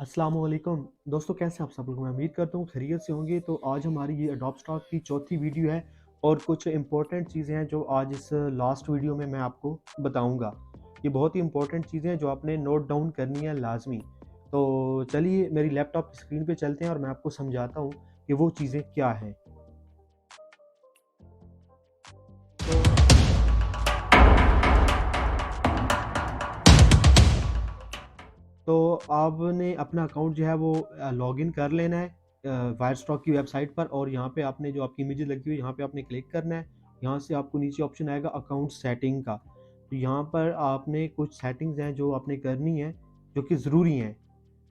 अस्सलाम वालेकुम दोस्तों, कैसे हैं आप सब लोग। मैं उम्मीद करता हूँ खैरियत से होंगे। तो आज हमारी ये अडोप्ट स्टॉक की चौथी वीडियो है और कुछ इंपॉर्टेंट चीज़ें हैं जो आज इस लास्ट वीडियो में मैं आपको बताऊंगा। ये बहुत ही इंपॉर्टेंट चीज़ें हैं जो आपने नोट डाउन करनी है लाजमी। तो चलिए मेरी लैपटॉप की स्क्रीन पे चलते हैं और मैं आपको समझाता हूँ कि वो चीज़ें क्या हैं। तो आपने अपना अकाउंट जो है वो लॉगिन कर लेना है वायरस्टॉक की वेबसाइट पर, और यहाँ पे आपने जो आपकी इमेज लगी हुई है यहाँ पे आपने क्लिक करना है। यहाँ से आपको नीचे ऑप्शन आएगा अकाउंट सेटिंग का। तो यहाँ पर आपने कुछ सेटिंग्स हैं जो आपने करनी है जो कि ज़रूरी हैं।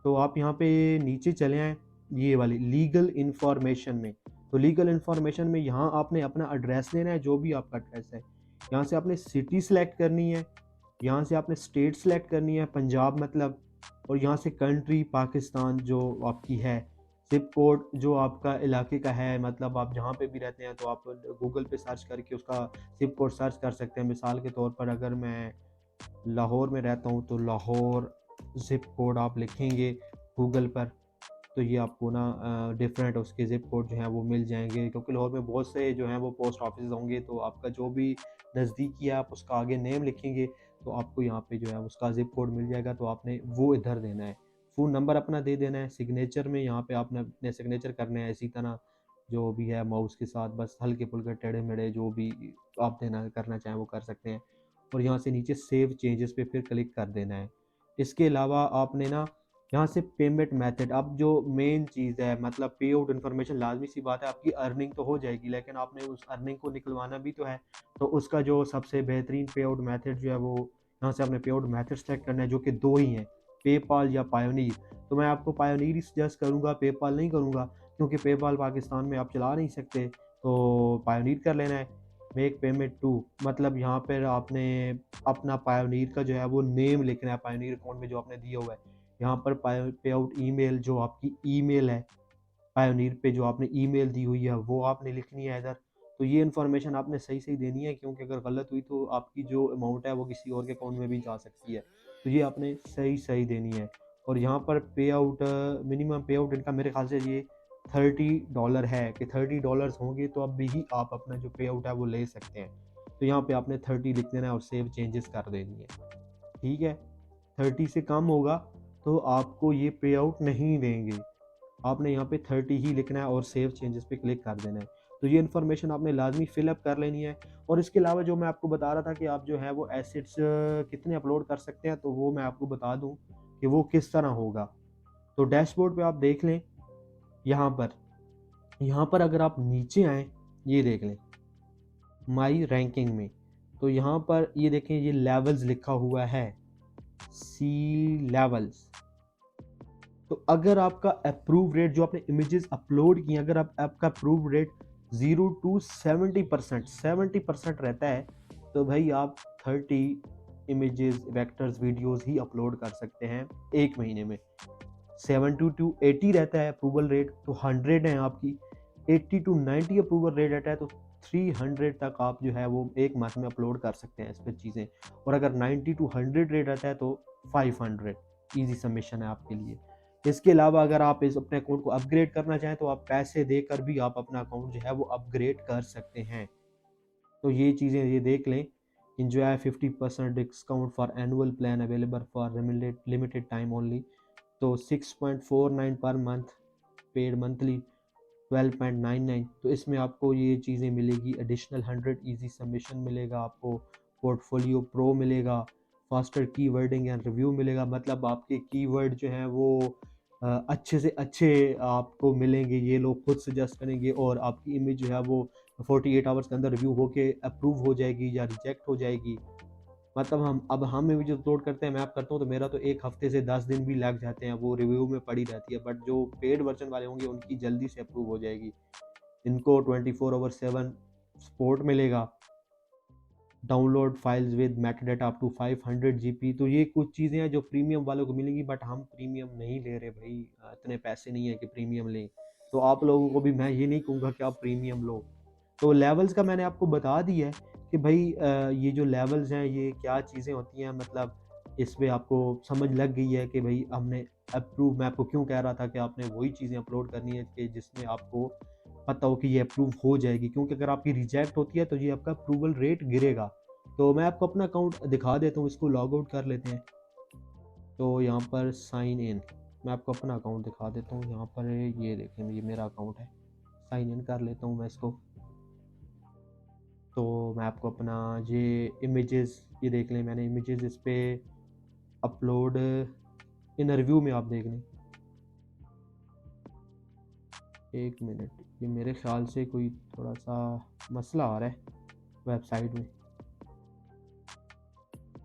तो आप यहाँ पे नीचे चले आएँ ये वाली लीगल इन्फॉर्मेशन में। तो लीगल इन्फॉर्मेशन में यहाँ आपने अपना एड्रेस देना है, जो भी आपका एड्रेस है। यहाँ से आपने सिटी सेलेक्ट करनी है, यहाँ से आपने स्टेट सेलेक्ट करनी है, पंजाब मतलब, और यहाँ से कंट्री पाकिस्तान जो आपकी है, ज़िप कोड जो आपका इलाके का है, मतलब आप जहाँ पे भी रहते हैं तो आप गूगल पे सर्च करके उसका ज़िप कोड सर्च कर सकते हैं। मिसाल के तौर पर अगर मैं लाहौर में रहता हूँ तो लाहौर ज़िप कोड आप लिखेंगे गूगल पर, तो ये आपको ना डिफरेंट उसके ज़िप कोड जो हैं वो मिल जाएंगे, क्योंकि लाहौर में बहुत से जो हैं वो पोस्ट ऑफिस होंगे। तो आपका जो भी नज़दीकी है आप उसका आगे नेम लिखेंगे तो आपको यहाँ पे जो है उसका ज़िप कोड मिल जाएगा। तो आपने वो इधर देना है, फ़ोन नंबर अपना दे देना है। सिग्नेचर में यहाँ पे आपने अपने सिग्नेचर करने हैं इसी तरह जो भी है माउस के साथ, बस हल्के फुल्के टेढ़े मेढ़े जो भी आप देना करना चाहें वो कर सकते हैं। और यहाँ से नीचे सेव चेंजेस पे फिर क्लिक कर देना है। इसके अलावा आपने ना यहाँ से पेमेंट मेथड, अब जो मेन चीज़ है, मतलब पे आउट इन्फॉर्मेशन, लाजमी सी बात है आपकी अर्निंग तो हो जाएगी लेकिन आपने उस अर्निंग को निकलवाना भी तो है। तो उसका जो सबसे बेहतरीन पे आउट मेथड जो है वो यहाँ से आपने पे आउट मेथड सेलेक्ट करना है, जो कि दो ही हैं, पेपाल या पायोनीर। तो मैं आपको पायोनीर ही सजेस्ट करूँगा, पेपाल नहीं करूँगा, क्योंकि पेपाल पाकिस्तान में आप चला नहीं सकते। तो पायोनीर कर लेना है। मेक पेमेंट टू, मतलब यहाँ पर आपने अपना पायोनीर का जो है वो नेम लिखना है, पायोनीर अकाउंट में जो आपने दिया हुआ है। यहाँ पर पे आउट ईमेल, जो आपकी ईमेल है पायोनीर पे जो आपने ईमेल दी हुई है वो आपने लिखनी है इधर। तो ये इन्फॉर्मेशन आपने सही सही देनी है, क्योंकि अगर गलत हुई तो आपकी जो अमाउंट है वो किसी और के अकाउंट में भी जा सकती है। तो ये आपने सही सही देनी है। और यहाँ पर पे आउट, मिनिमम पे आउट इनका मेरे ख्याल से ये $30 है कि $30 होंगे तो अब भी आप अपना जो पे आउट है वो ले सकते हैं। तो यहाँ पे आपने 30 लिख देना है और सेव चेंजेस कर देनी है। ठीक है, 30 से कम होगा तो आपको ये पे आउट नहीं देंगे। आपने यहाँ पे 30 ही लिखना है और सेव चेंजेस पे क्लिक कर देना है। तो ये इन्फॉर्मेशन आपने लाजमी फिलअप कर लेनी है। और इसके अलावा जो मैं आपको बता रहा था कि आप जो है वो एसेट्स कितने अपलोड कर सकते हैं, तो वो मैं आपको बता दूं कि वो किस तरह होगा। तो डैशबोर्ड पे आप देख लें, यहाँ पर अगर आप नीचे आए, ये देख लें माई रैंकिंग में, तो यहाँ पर ये देखें, ये लेवल्स लिखा हुआ है, सी लेवल्स। तो अगर आपका अप्रूव रेट, जो आपने इमेजेस अपलोड की, अगर आपका अप्रूव रेट 0 to 70%, 70% रहता है, तो भाई आप 30 इमेजेस, वेक्टर्स, वीडियोस ही अपलोड कर सकते हैं एक महीने में। 70 to 80 रहता है अप्रूवल रेट, तो 100 है आपकी। 80 to 90 अप्रूवल रेट रहता है, तो 300 तक आप जो है वो एक मंथ में अपलोड कर सकते हैं इस पर चीज़ें। और अगर 90 to 100 रेट रहता है तो 500 ईजी सबमिशन है आपके लिए। इसके अलावा अगर आप इस अपने अकाउंट को अपग्रेड करना चाहें तो आप पैसे देकर भी आप अपना अकाउंट जो है वो अपग्रेड कर सकते हैं। तो ये चीज़ें ये देख लें। Enjoy 50% discount for annual plan available for limited time only. तो 6.49 पर मंथ, पेड मंथली 12.99। तो इसमें आपको ये चीज़ें मिलेगी, एडिशनल 100 इजी सबमिशन मिलेगा आपको, पोर्टफोलियो प्रो मिलेगा, फास्टर कीवर्डिंग एंड रिव्यू मिलेगा, मतलब आपके कीवर्ड जो हैं वो अच्छे से अच्छे आपको मिलेंगे, ये लोग खुद सजेस्ट करेंगे, और आपकी इमेज जो है वो 48 आवर्स के अंदर रिव्यू होके अप्रूव हो जाएगी या रिजेक्ट हो जाएगी। मतलब हम इमेज अपलोड करते हैं, मैं आप करता हूँ तो मेरा तो 1 हफ्ते से 10 दिन भी लग जाते हैं, वो रिव्यू में पड़ी रहती है। बट जो पेड वर्जन वाले होंगे उनकी जल्दी से अप्रूव हो जाएगी। इनको 24/7 सपोर्ट मिलेगा। Download files with metadata up to 500 GB. तो ये कुछ चीज़ें हैं जो प्रीमियम वालों को मिलेंगी, बट हम प्रीमियम नहीं ले रहे भाई, इतने पैसे नहीं है कि प्रीमियम लें। तो आप लोगों को भी मैं ये नहीं कहूँगा कि आप प्रीमियम लो। तो लेवल्स का मैंने आपको बता दिया है कि भाई ये जो लेवल्स हैं ये क्या चीज़ें होती हैं, मतलब इस पे आपको समझ लग गई है कि भाई हमने अप्रूव, मैं आपको क्यों कह रहा था कि आपने वही चीज़ें अपलोड करनी है कि जिसमें आपको पता हो कि ये अप्रूव हो जाएगी, क्योंकि अगर आपकी रिजेक्ट होती है तो ये आपका अप्रूवल रेट गिरेगा। तो मैं आपको अपना अकाउंट दिखा देता हूँ, इसको लॉग आउट कर लेते हैं। तो यहाँ पर साइन इन, मैं आपको अपना अकाउंट दिखा देता हूँ। यहाँ पर ये देखें, ये मेरा अकाउंट है, साइन इन कर लेता हूँ मैं इसको। तो मैं आपको अपना ये इमेजेस, ये देख लें, मैंने इमेजेस इस पे अपलोड इन रिव्यू में आप देख लें। एक मिनट, ये मेरे ख्याल से कोई थोड़ा सा मसला आ रहा है वेबसाइट में।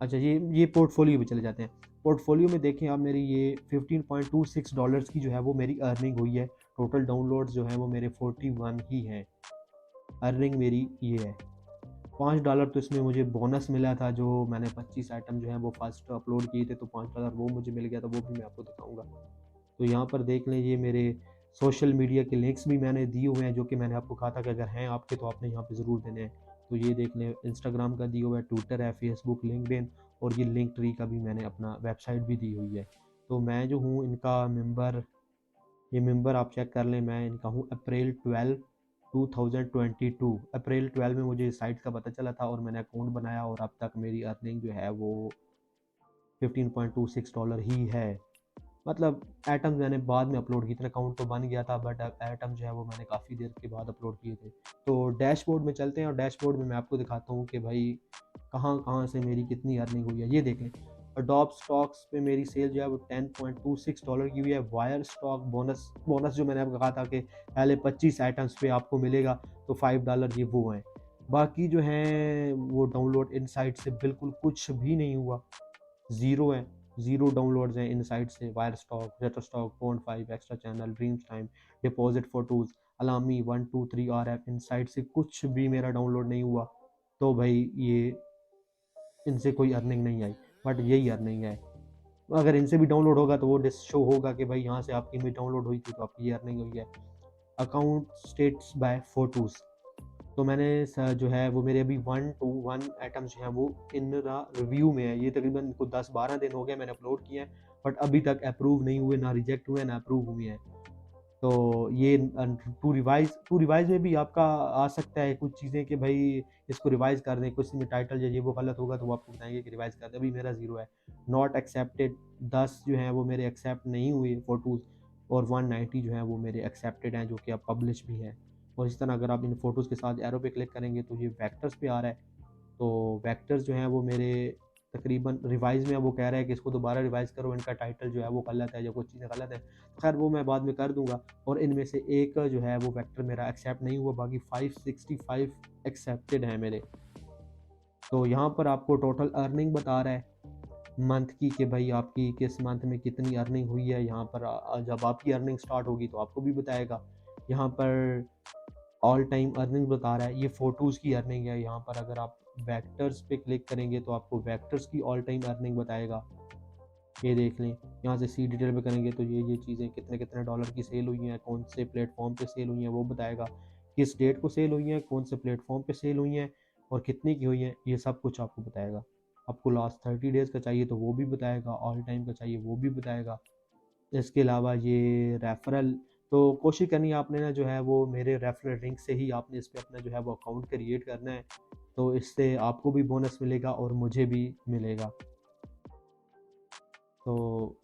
अच्छा, ये पोर्टफोलियो पे चले जाते हैं। पोर्टफोलियो में देखें आप, मेरी ये $15.26 की जो है वो मेरी अर्निंग हुई है। टोटल डाउनलोड्स जो हैं वो मेरे 41 ही हैं। अर्निंग मेरी ये है। $5 तो इसमें मुझे बोनस मिला था, जो मैंने 25 आइटम जो हैं वो फर्स्ट अपलोड किए थे, तो $5 वो मुझे मिल गया था, वो भी मैं आपको दिखाऊंगा। तो यहाँ पर देख लें, ये मेरे सोशल मीडिया के लिंक्स भी मैंने दिए हुए हैं, जो कि मैंने आपको कहा था कि अगर हैं आपके तो आपने यहाँ पे ज़रूर देने हैं। तो ये देख लें, इंस्टाग्राम का दिया हुआ है, ट्विटर है, फेसबुक, लिंक्डइन, और ये लिंक ट्री का भी मैंने अपना वेबसाइट भी दी हुई है। तो मैं जो हूँ इनका मेंबर, ये मेंबर आप चेक कर लें, मैं इनका हूँ April 12, 2022। April 12 में मुझे इस साइट का पता चला था और मैंने अकाउंट बनाया, और अब तक मेरी अर्निंग जो है वो $15.26 ही है। मतलब आइटम मैंने बाद में अपलोड किए थे, अकाउंट तो बन गया था, बट आइटम जो है वो मैंने काफ़ी देर के बाद अपलोड किए थे। तो डैशबोर्ड में चलते हैं, और डैशबोर्ड में मैं आपको दिखाता हूँ कि भाई कहाँ कहाँ से मेरी कितनी अर्निंग हुई है। ये देखें, अडोब स्टॉक्स पे मेरी सेल जो है वो $10.26 की हुई है। वायर स्टॉक बोनस, जो मैंने आपको कहा था कि पहले 25 आइटम्स पे आपको मिलेगा, तो $5 ये वो हैं। बाकी जो हैं वो डाउनलोड इन साइट से बिल्कुल कुछ भी नहीं हुआ, ज़ीरो है, ज़ीरो डाउनलोड्स हैं इन साइट से। वायर स्टॉक, जेटर stock, point 5, extra channel, Dreamstime, Depositphotos, Alamy 123 RF, इन साइट से कुछ भी मेरा डाउनलोड नहीं हुआ। तो भाई ये इनसे कोई अर्निंग नहीं आई, बट यही अर्निंग है। अगर इनसे भी डाउनलोड होगा तो वो शो होगा कि भाई यहाँ से आपकी इमेज डाउनलोड हुई थी तो आपकी ये अर्निंग हुई है। अकाउंट स्टेट्स बाय फोटोज़, तो मैंने जो है वो मेरे अभी 1 to 1 आइटम्स जो हैं वो इन रिव्यू में है। ये तकरीबन कुछ 10-12 दिन हो गए मैंने अपलोड किए हैं, बट अभी तक अप्रूव नहीं हुए, ना रिजेक्ट हुए, ना अप्रूव हुए हैं। तो ये टू रिवाइज़ में भी आपका आ सकता है कुछ चीज़ें कि भाई इसको रिवाइज़ कर दें, कुछ में टाइटल या ये वो गलत होगा तो वो आपको बताएंगे कि रिवाइज़ कर दें। अभी मेरा ज़ीरो है। नॉट एक्सेप्टेड 10 जो हैं वो मेरे एक्सेप्ट नहीं हुए फ़ोटोज़, और 190 जो हैं वो मेरे एक्सेप्टेड हैं, जो कि अब पब्लिश भी हैं। और इस तरह अगर आप इन फ़ोटोज़ के साथ एरो पे क्लिक करेंगे तो ये वेक्टर्स पे आ रहा है। तो वेक्टर्स जो हैं वो मेरे तकरीबन रिवाइज़ में, वो कह रहा है कि इसको दोबारा रिवाइज़ करो, इनका टाइटल जो है वो गलत है या कुछ चीज़ें गलत है। खैर वो मैं बाद में कर दूँगा। और इनमें से एक जो है वो वेक्टर मेरा एक्सेप्ट नहीं हुआ, बाकी 565 एक्सेप्टेड हैं मेरे। तो यहाँ पर आपको टोटल अर्निंग बता रहा है मंथ की, कि भाई आपकी किस मंथ में कितनी अर्निंग हुई है। यहाँ पर जब आपकी अर्निंग स्टार्ट होगी तो आपको भी बताएगा। यहाँ पर ऑल टाइम अर्निंग बता रहा है, ये फ़ोटोज़ की अर्निंग है। यहाँ पर अगर आप वेक्टर्स पे क्लिक करेंगे तो आपको वेक्टर्स की ऑल टाइम अर्निंग बताएगा। ये देख लें, यहाँ से सी डिटेल पे करेंगे तो ये चीज़ें कितने कितने डॉलर की सेल हुई हैं, कौन से प्लेटफॉर्म पे सेल हुई हैं वो बताएगा, किस डेट को सेल हुई हैं, कौन से प्लेटफॉर्म पे सेल हुई हैं, और कितने की हुई हैं, ये सब कुछ आपको बताएगा। आपको लास्ट 30 डेज़ का चाहिए तो वो भी बताएगा, ऑल टाइम का चाहिए वो भी बताएगा। इसके अलावा ये रेफरल, तो कोशिश करनी है आपने ना जो है वो मेरे रेफरल लिंक से ही आपने इस पे अपना जो है वो अकाउंट क्रिएट करना है। तो इससे आपको भी बोनस मिलेगा और मुझे भी मिलेगा। तो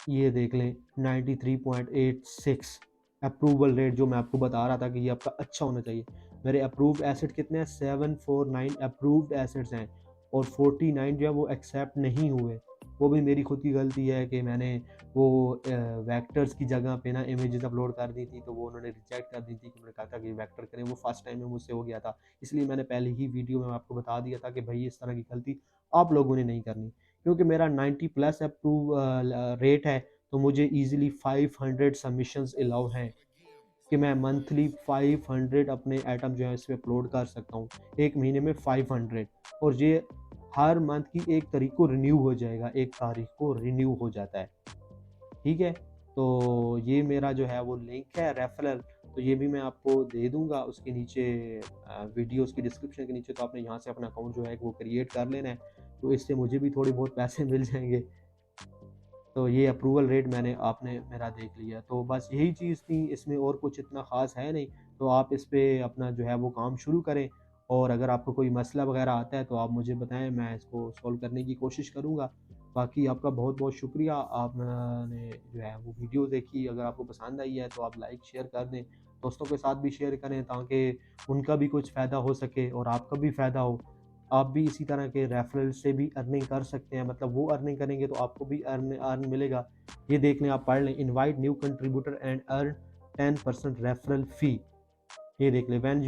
ये देख लें, 93.86 अप्रूवल रेट, जो मैं आपको बता रहा था कि ये आपका अच्छा होना चाहिए। मेरे अप्रूव्ड एसेट कितने हैं? 749 अप्रूव्ड एसेट्स हैं, और 49 जो है वो एक्सेप्ट नहीं हुए। वो भी मेरी खुद की गलती है कि मैंने वो वेक्टर्स की जगह पे ना इमेजेस अपलोड कर दी थी, तो वो उन्होंने रिजेक्ट कर दी थी। उन्होंने कहा था कि वेक्टर करें, वो फर्स्ट टाइम में मुझसे हो गया था। इसलिए मैंने पहले ही वीडियो में आपको बता दिया था कि भाई इस तरह की गलती आप लोगों ने नहीं करनी, क्योंकि मेरा 90 प्लस अप्रूव रेट है। तो मुझे ईजिली 500 सबमिशंस अलाउ हैं कि मैं मंथली 500 अपने आइटम जो है इस पर अपलोड कर सकता हूँ, एक महीने में 500। और ये हर मंथ की 1 तारीख को रिन्यू हो जाएगा, 1 तारीख को रिन्यू हो जाता है। ठीक है, तो ये मेरा जो है वो लिंक है रेफरल, तो ये भी मैं आपको दे दूंगा उसके नीचे, वीडियोस की डिस्क्रिप्शन के नीचे। तो आपने यहाँ से अपना अकाउंट जो है वो क्रिएट कर लेना है। तो इससे मुझे भी थोड़े बहुत पैसे मिल जाएँगे। तो ये अप्रूवल रेट आपने मेरा देख लिया। तो बस यही चीज़ थी, इसमें और कुछ इतना ख़ास है नहीं। तो आप इस पे अपना जो है वो काम शुरू करें, और अगर आपको कोई मसला वग़ैरह आता है तो आप मुझे बताएँ, मैं इसको सॉल्व करने की कोशिश करूँगा। बाकी आपका बहुत-बहुत शुक्रिया, आपने जो है वो वीडियो देखी, अगर आपको पसंद आई है तो आप लाइक शेयर कर दें। दोस्तों के साथ भी शेयर करें ताकि उनका भी कुछ फ़ायदा हो सके और आपका भी फ़ायदा हो। आप भी इसी तरह के रेफरल से भी अर्निंग कर सकते हैं, मतलब वो अर्निंग करेंगे तो आपको भी अर्न अर्न मिलेगा। ये देख लें, आप पढ़ लें, invite new contributor and earn 10% referral fee. ये देख लें, when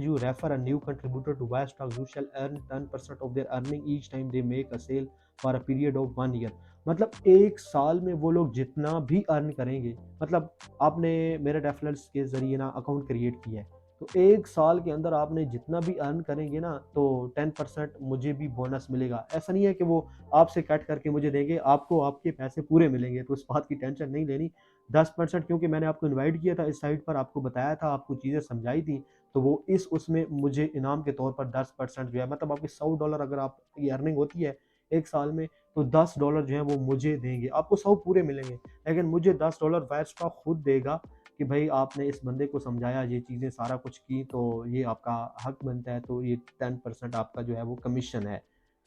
you refer a new contributor to Wirestock you shall earn 10% of their earning each time they make a sale for a period of 1 year. मतलब 1 साल में वो लोग जितना भी अर्न करेंगे, मतलब आपने मेरे रेफरल्स के ज़रिए ना अकाउंट क्रिएट किया है, तो 1 साल के अंदर आपने जितना भी अर्न करेंगे ना, तो 10% मुझे भी बोनस मिलेगा। ऐसा नहीं है कि वो आपसे कट करके मुझे देंगे, आपको आपके पैसे पूरे मिलेंगे, तो इस बात की टेंशन नहीं लेनी। 10% क्योंकि मैंने आपको इनवाइट किया था इस साइट पर, आपको बताया था, आपको चीज़ें समझाई थी, तो वो इस उसमें मुझे इनाम के तौर पर 10% जो है, मतलब आपके $100 अगर आपकी अर्निंग होती है 1 साल में, तो $10 जो है वो मुझे देंगे। आपको 100 पूरे मिलेंगे, लेकिन मुझे $10 वायरस्टॉक खुद देगा कि भाई आपने इस बंदे को समझाया, ये चीज़ें सारा कुछ की, तो ये आपका हक बनता है, तो ये 10% आपका जो है वो कमीशन है।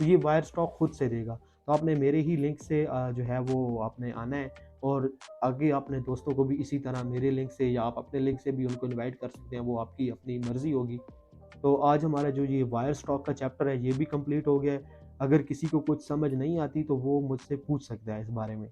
तो ये वायरस्टॉक खुद से देगा। तो आपने मेरे ही लिंक से जो है वो आपने आना है, और आगे अपने दोस्तों को भी इसी तरह मेरे लिंक से या आप अपने लिंक से भी उनको इनवाइट कर सकते हैं, वो आपकी अपनी मर्ज़ी होगी। तो आज हमारा जो ये वायर स्टॉक का चैप्टर है, ये भी कंप्लीट हो गया है। अगर किसी को कुछ समझ नहीं आती तो वो मुझसे पूछ सकता है इस बारे में।